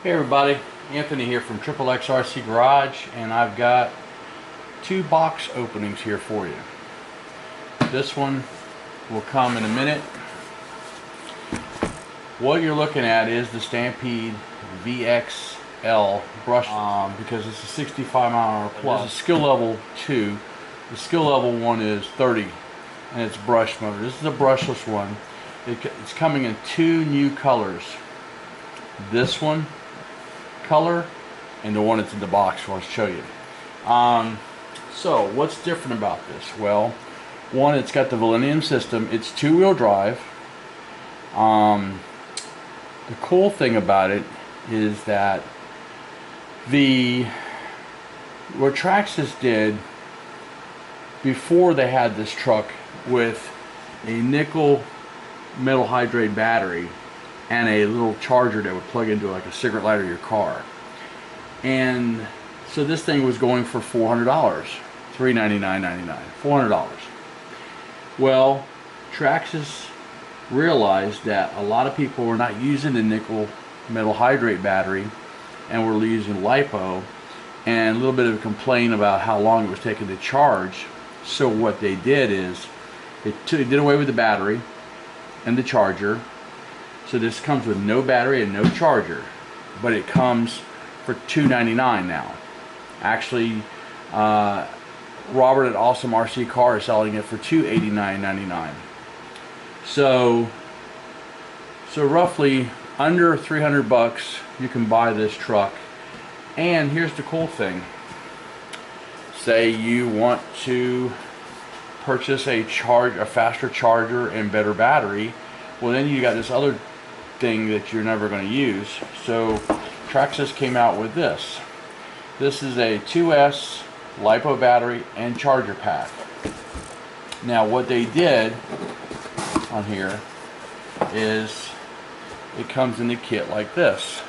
Hey everybody, Anthony here from XXX RC Garage, and I've got two box openings here for you. This one will come in a minute. What you're looking at is the Stampede Vxl brush, because it's a 65 mile an hour plus. This is skill level 2. The skill level 1 is 30, and it's brush motor. This is a brushless one. It's coming in two new colors. This one color and the one that's in the box I'll show you. So what's different about this? Well, one, it's got the Millennium system. It's two-wheel drive. The cool thing about it is that what Traxxas did before they had this truck with a nickel metal hydrate battery and a little charger that would plug into like a cigarette lighter of your car. And so this thing was going for $400, $399.99, $400. Well, Traxxas realized that a lot of people were not using the nickel metal hydrate battery and were using Lipo, and a little bit of a complaint about how long it was taking to charge. So what they did is they did away with the battery and the charger. So this comes with no battery and no charger, but it comes for $299 now. Actually, Robert at Awesome RC Car is selling it for $289.99. So roughly under 300 bucks you can buy this truck. And here's the cool thing. Say you want to purchase a faster charger and better battery, well then you got this other thing that you're never going to use. So Traxxas came out with this. This is a 2S Lipo battery and charger pack. Now what they did on here is it comes in the kit like this.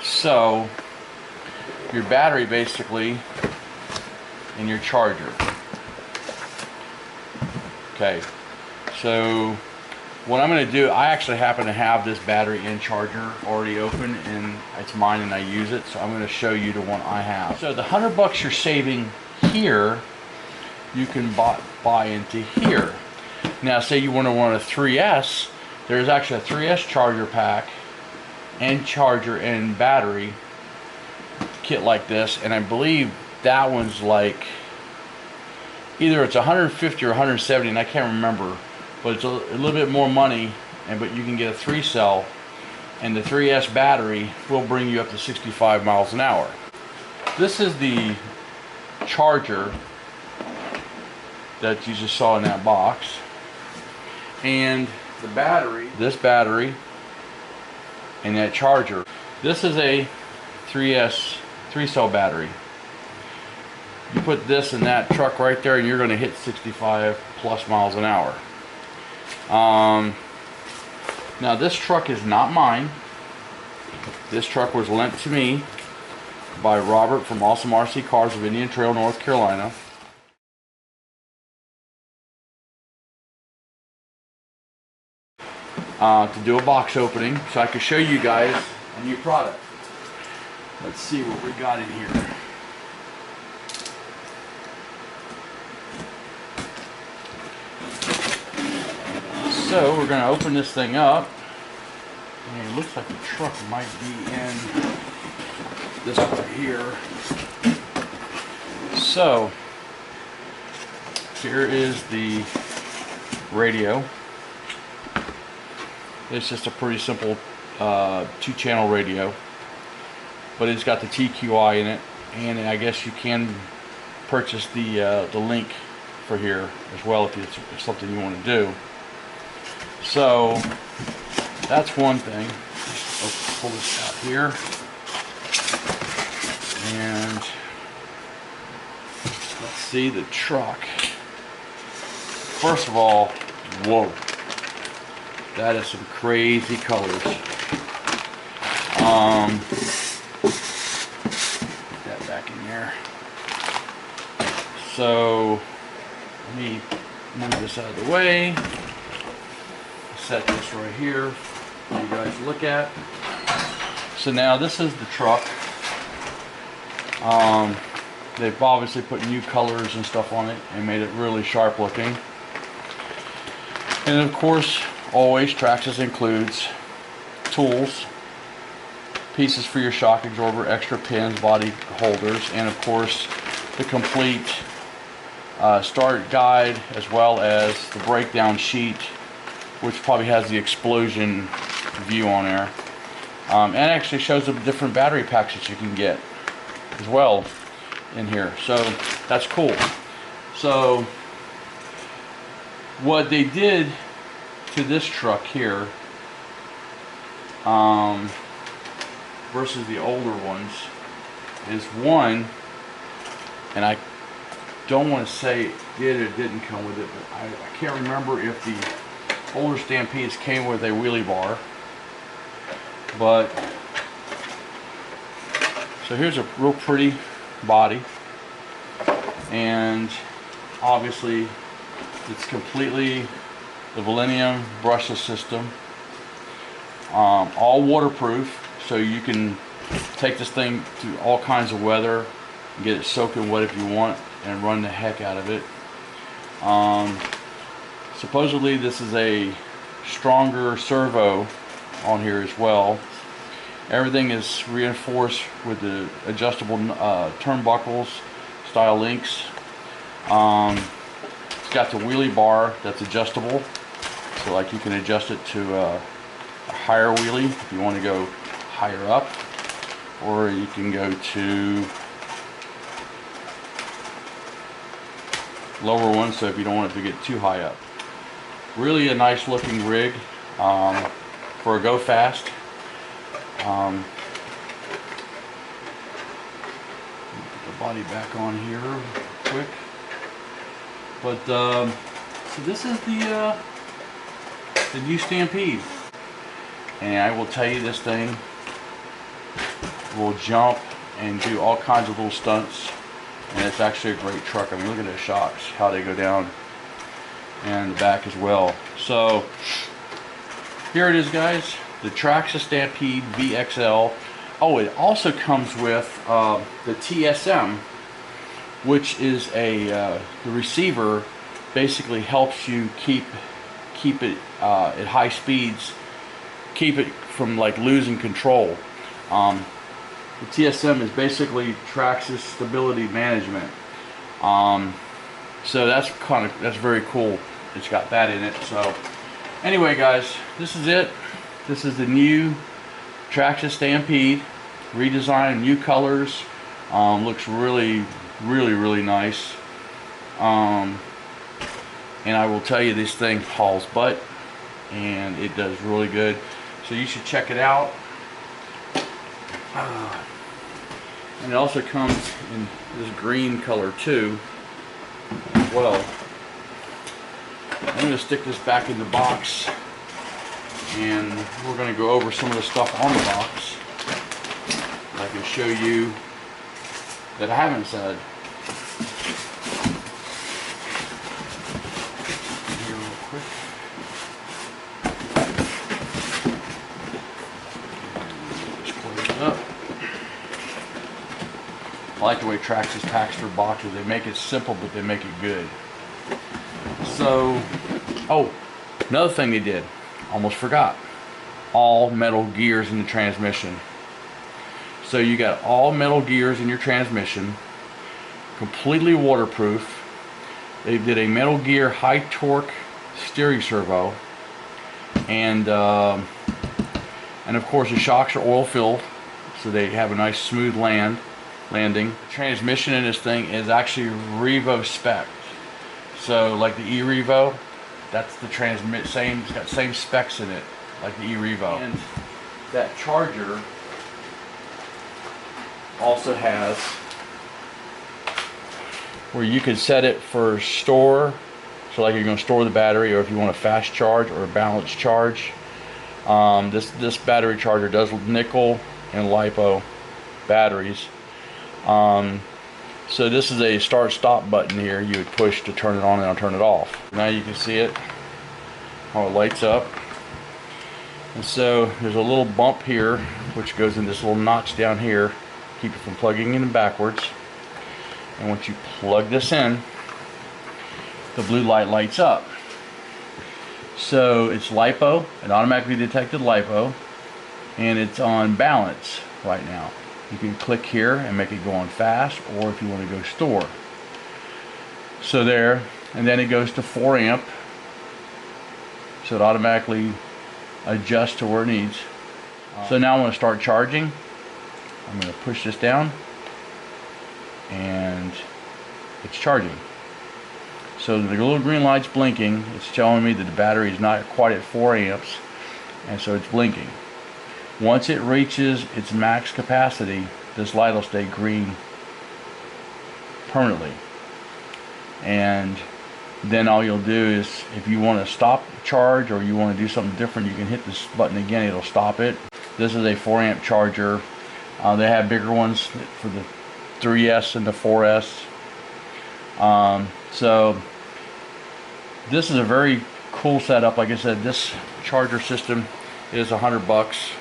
So your battery basically and your charger. Okay, so what I'm going to do, I actually happen to have this battery and charger already open, and it's mine and I use it, so I'm going to show you the one I have. So the 100 bucks you're saving here, you can buy into here. Now say you want a 3S, there's actually a 3S charger pack and charger and battery kit like this, and I believe that one's like either it's 150 or 170, and I can't remember, but it's a little bit more money, but you can get a 3-cell, and the 3S battery will bring you up to 65 miles an hour. This is the charger that you just saw in that box, and the battery, this battery and that charger. This is a 3-cell battery. You put this in that truck right there and you're going to hit 65 plus miles an hour. Now this truck is not mine. This truck was lent to me by Robert from Awesome RC Cars of Indian Trail, North Carolina. To do a box opening so I could show you guys a new product. Let's see what we got in here. So we're going to open this thing up, and it looks like the truck might be in this right here. So here is the radio. It's just a pretty simple 2-channel radio, but it's got the TQI in it, and I guess you can purchase the link for here as well if it's something you want to do. So that's one thing. Let's pull this out here, and let's see the truck. First of all, whoa, that is some crazy colors. Put that back in there. So let me move this out of the way. Set this right here. for you guys to look at. So now this is the truck. They've obviously put new colors and stuff on it and made it really sharp looking. And of course, always Traxxas includes tools, pieces for your shock absorber, extra pins, body holders, and of course the complete start guide, as well as the breakdown sheet, which probably has the explosion view on there, and actually shows the different battery packs that you can get as well in here. So that's cool. So what they did to this truck here versus the older ones is, one, and I don't want to say it did or didn't come with it, but I can't remember if the older Stampedes came with a wheelie bar. But so here's a real pretty body, and obviously it's completely the Millennium brushless system, all waterproof, so you can take this thing through all kinds of weather and get it soaking wet if you want and run the heck out of it. Supposedly this is a stronger servo on here as well. Everything is reinforced with the adjustable turnbuckles style links. It's got the wheelie bar that's adjustable, so like you can adjust it to a higher wheelie if you want to go higher up, or you can go to lower one, so if you don't want it to get too high up. Really a nice looking rig for a go fast. Put the body back on here quick. But so this is the new Stampede, and I will tell you, this thing will jump and do all kinds of little stunts, and it's actually a great truck. I mean, look at the shocks, how they go down, and the back as well. So here it is, guys, the Traxxas Stampede Vxl. Oh, it also comes with the TSM, which is the receiver basically helps you keep it at high speeds, keep it from like losing control. The TSM is basically Traxxas stability management. So that's very cool. It's got that in it. So anyway, guys, this is it. This is the new Traxxas Stampede, redesigned, new colors. Looks really nice. And I will tell you, this thing hauls butt, and it does really good. So you should check it out. And it also comes in this green color too as well. I'm going to stick this back in the box, and we're going to go over some of the stuff on the box I can show you that I haven't said. Here real quick. Just close it up. I like the way Traxxas packs their boxes. They make it simple, but they make it good. So, oh, another thing they did, almost forgot, all metal gears in the transmission. So you got all metal gears in your transmission, completely waterproof. They did a Metal Gear high torque steering servo, and of course the shocks are oil filled, so they have a nice smooth landing. The transmission in this thing is actually Revo spec. So like the e-Revo, that's the it's got same specs in it like the e-Revo. And that charger also has where you can set it for store, so like you're going to store the battery, or if you want a fast charge or a balanced charge. This battery charger does nickel and Lipo batteries. So this is a start-stop button here you would push to turn it on and turn it off. Now you can see it, how it lights up. And so there's a little bump here which goes in this little notch down here, keep it from plugging in backwards. And once you plug this in, the blue light lights up. So it's Lipo, an automatically detected Lipo, and it's on balance right now. You can click here and make it go on fast, or if you want to go store. So there, and then it goes to 4 amp, so it automatically adjusts to where it needs. So now I'm going to start charging. I'm going to push this down, and it's charging. So the little green light's blinking. It's telling me that the battery is not quite at 4 amps, and so it's blinking. Once it reaches its max capacity, this light will stay green permanently. And then all you'll do is, if you want to stop charge or you want to do something different, you can hit this button again, it'll stop it. This is a 4 amp charger. They have bigger ones for the 3S and the 4S. So this is a very cool setup. Like I said, this charger system is $100,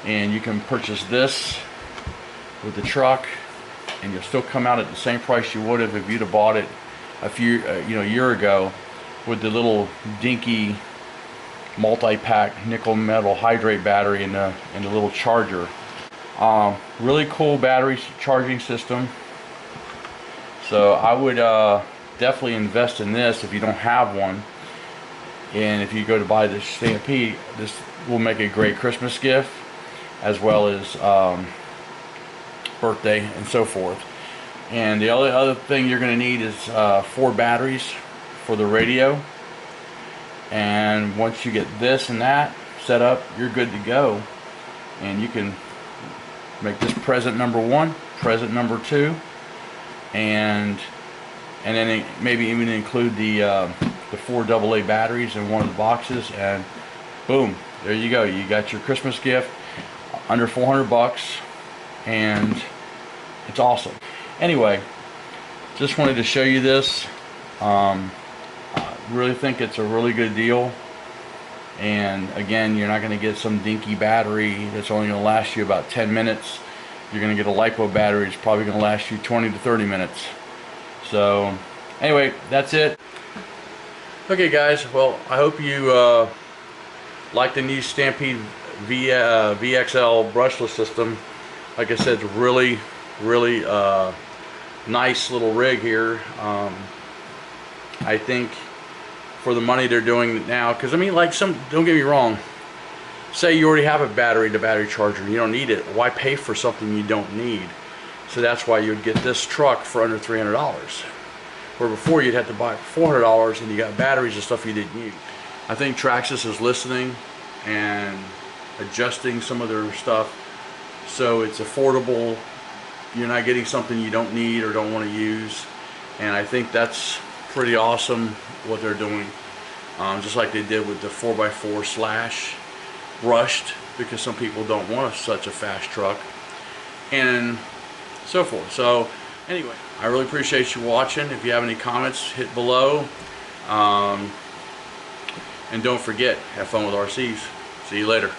and you can purchase this with the truck, and you'll still come out at the same price you would have if you'd have bought it a year ago, with the little dinky multi-pack nickel metal hydrate battery and the little charger. Really cool battery charging system. So I would definitely invest in this if you don't have one. And if you go to buy this Stampede, this will make a great Christmas gift, as well as birthday and so forth. And the other thing you're going to need is 4 batteries for the radio. And once you get this and that set up, you're good to go. And you can make this present number 1, present number 2, and then maybe even include the 4 AA batteries in one of the boxes, and boom, there you go. You got your Christmas gift under $400, and it's awesome. Anyway, just wanted to show you this. I really think it's a really good deal. And again, you're not going to get some dinky battery that's only going to last you about 10 minutes. You're going to get a Lipo battery. It's probably going to last you 20 to 30 minutes. So anyway, that's it. Okay guys, well, I hope you like the new Stampede VXL brushless system. Like I said, it's really nice little rig here. I think for the money they're doing it now, because I mean, like, don't get me wrong, say you already have a battery charger, you don't need it, why pay for something you don't need? So that's why you'd get this truck for under $300, where before you'd have to buy it for $400 and you got batteries and stuff you didn't need. I think Traxxas is listening and adjusting some of their stuff so it's affordable. You're not getting something you don't need or don't want to use, and I think that's pretty awesome what they're doing. Just like they did with the 4x4 slash brushed, because some people don't want such a fast truck, and so forth. So anyway, I really appreciate you watching. If you have any comments, hit below, and don't forget, have fun with RCs. See you later.